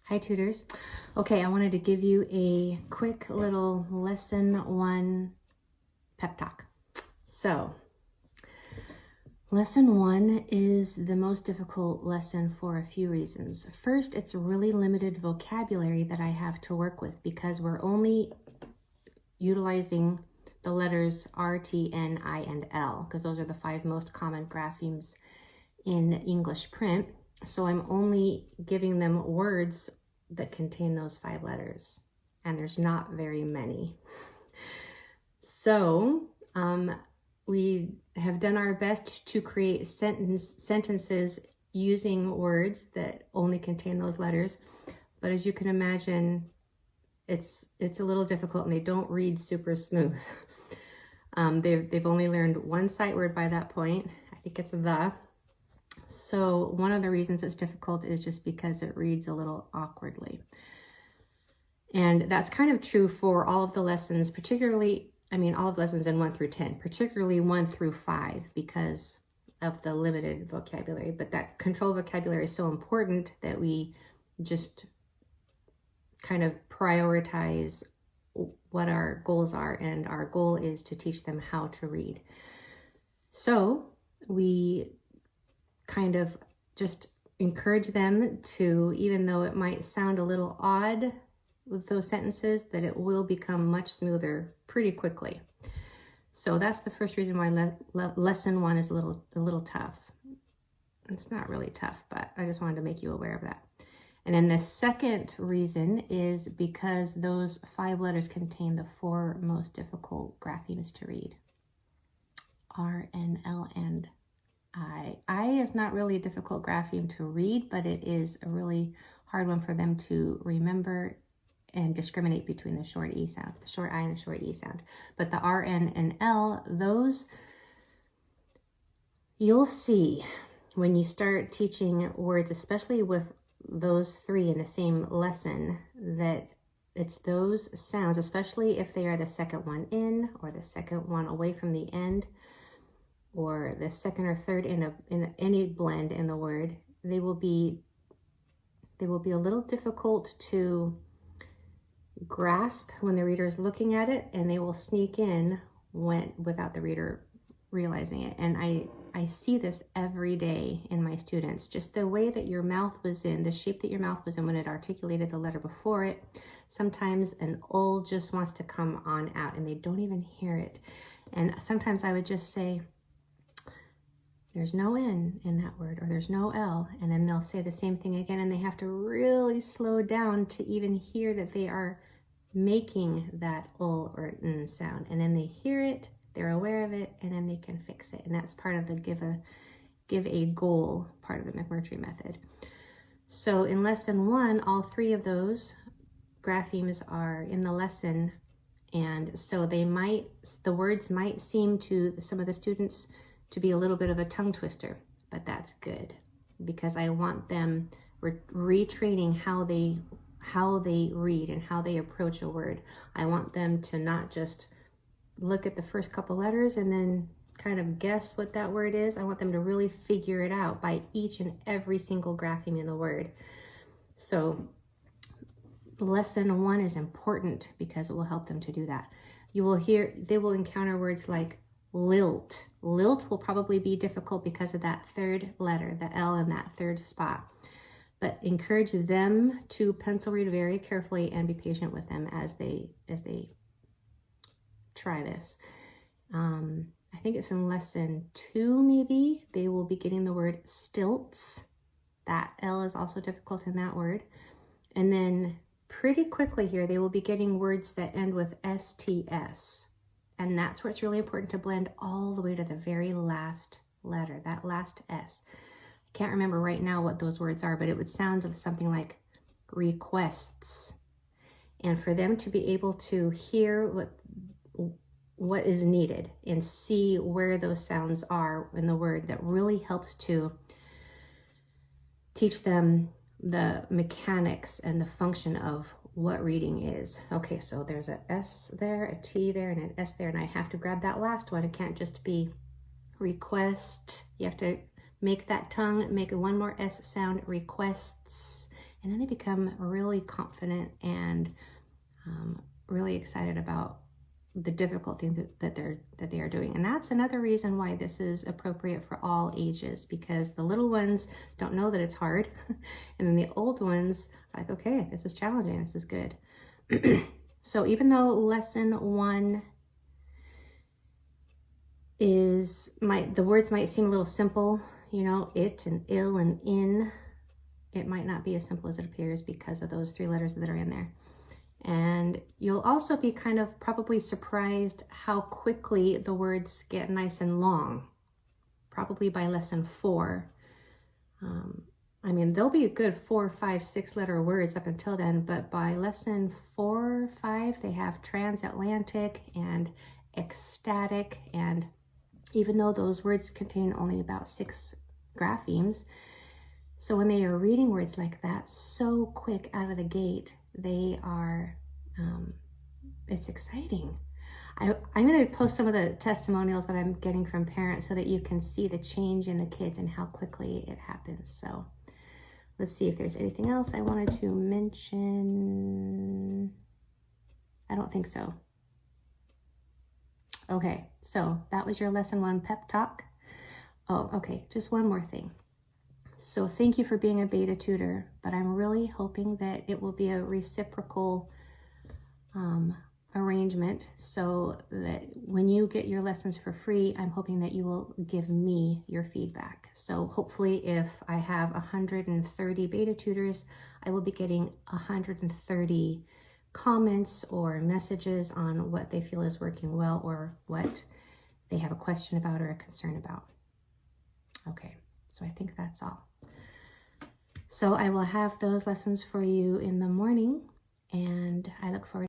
Hi tutors. Okay, I wanted to give you a quick little lesson 1 pep talk. So, lesson 1 is the most difficult lesson for a few reasons. First, it's really limited vocabulary that I have to work with because we're only utilizing the letters R, T, N, I, and L because those are the 5 most common graphemes in English print. So I'm only giving them words that contain those 5 letters, and there's not very many. So we have done our best to create sentences using words that only contain those letters, but as you can imagine, it's a little difficult and they don't read super smooth. They've only learned 1 sight word by that point. I think it's the. So one of the reasons it's difficult is just because it reads a little awkwardly. And that's kind of true for all of the lessons, particularly, all of lessons in 1 through 10, particularly 1 through 5 because of the limited vocabulary. But that control vocabulary is so important that we just kind of prioritize what our goals are. And our goal is to teach them how to read. So we kind of just encourage them to, even though it might sound a little odd with those sentences, that it will become much smoother pretty quickly. So that's the first reason why lesson 1 is a little tough. It's not really tough, but I just wanted to make you aware of that. And then the second reason is because those 5 letters contain the 4 most difficult graphemes to read. R, N, L, and I. I is not really a difficult grapheme to read, but it is a really hard one for them to remember and discriminate between the short E sound, the short I and the short E sound. But the R, N, and L, those you'll see when you start teaching words, especially with those 3 in the same lesson, that it's those sounds, especially if they are the second one in or the second one away from the end, or the second or third in any blend in the word, they will be a little difficult to grasp when the reader is looking at it, and they will sneak in without the reader realizing it. And I see this every day in my students, just the way that your mouth was in, the shape that your mouth was in when it articulated the letter before it. Sometimes an ul just wants to come on out and they don't even hear it. And sometimes I would just say, there's no N in that word, or there's no L, and then they'll say the same thing again, and they have to really slow down to even hear that they are making that ul or n sound. And then they hear it, they're aware of it, and then they can fix it. And that's part of the give a goal part of the McMurtry method. So in lesson 1, all 3 of those graphemes are in the lesson, and so the words might seem to some of the students to be a little bit of a tongue twister, but that's good because I want them retraining how they read and how they approach a word. I want them to not just look at the first couple letters and then kind of guess what that word is. I want them to really figure it out by each and every single grapheme in the word. So lesson 1 is important because it will help them to do that. They will encounter words like lilt. Lilt will probably be difficult because of that 3rd letter, the L in that 3rd spot. But encourage them to pencil read very carefully and be patient with them as they try this. I think it's in lesson 2 maybe, they will be getting the word stilts. That L is also difficult in that word. And then pretty quickly here, they will be getting words that end with STS. And that's where it's really important to blend all the way to the very last letter, that last S. I can't remember right now what those words are, but it would sound something like requests. And for them to be able to hear what is needed and see where those sounds are in the word, that really helps to teach them the mechanics and the function of what reading is. Okay, so there's a S there, a T there, and an S there, and I have to grab that last one. It can't just be request. You have to make that tongue make 1 more S sound, requests, And then they become really confident and really excited about the difficult things that they are doing. And that's another reason why this is appropriate for all ages, because the little ones don't know that it's hard. And then the old ones are like, okay, this is challenging, this is good. So even though lesson 1 the words might seem a little simple, you know, it and ill and in, it might not be as simple as it appears because of those 3 letters that are in there. And you'll also be kind of probably surprised how quickly the words get nice and long, probably by lesson 4. I mean, they'll be a good 4, 5, 6 letter words up until then, but by lesson 4, 5, they have transatlantic and ecstatic. And even though those words contain only about 6 graphemes, so when they are reading words like that so quick out of the gate, they are, it's exciting. I'm going to post some of the testimonials that I'm getting from parents so that you can see the change in the kids and how quickly it happens. So let's see if there's anything else I wanted to mention. I don't think so. Okay, so that was your lesson 1 pep talk. Oh, okay, just one more thing. So thank you for being a beta tutor, but I'm really hoping that it will be a reciprocal arrangement, so that when you get your lessons for free, I'm hoping that you will give me your feedback. So hopefully if I have 130 beta tutors, I will be getting 130 comments or messages on what they feel is working well or what they have a question about or a concern about. Okay, so I think that's all. So I will have those lessons for you in the morning, and I look forward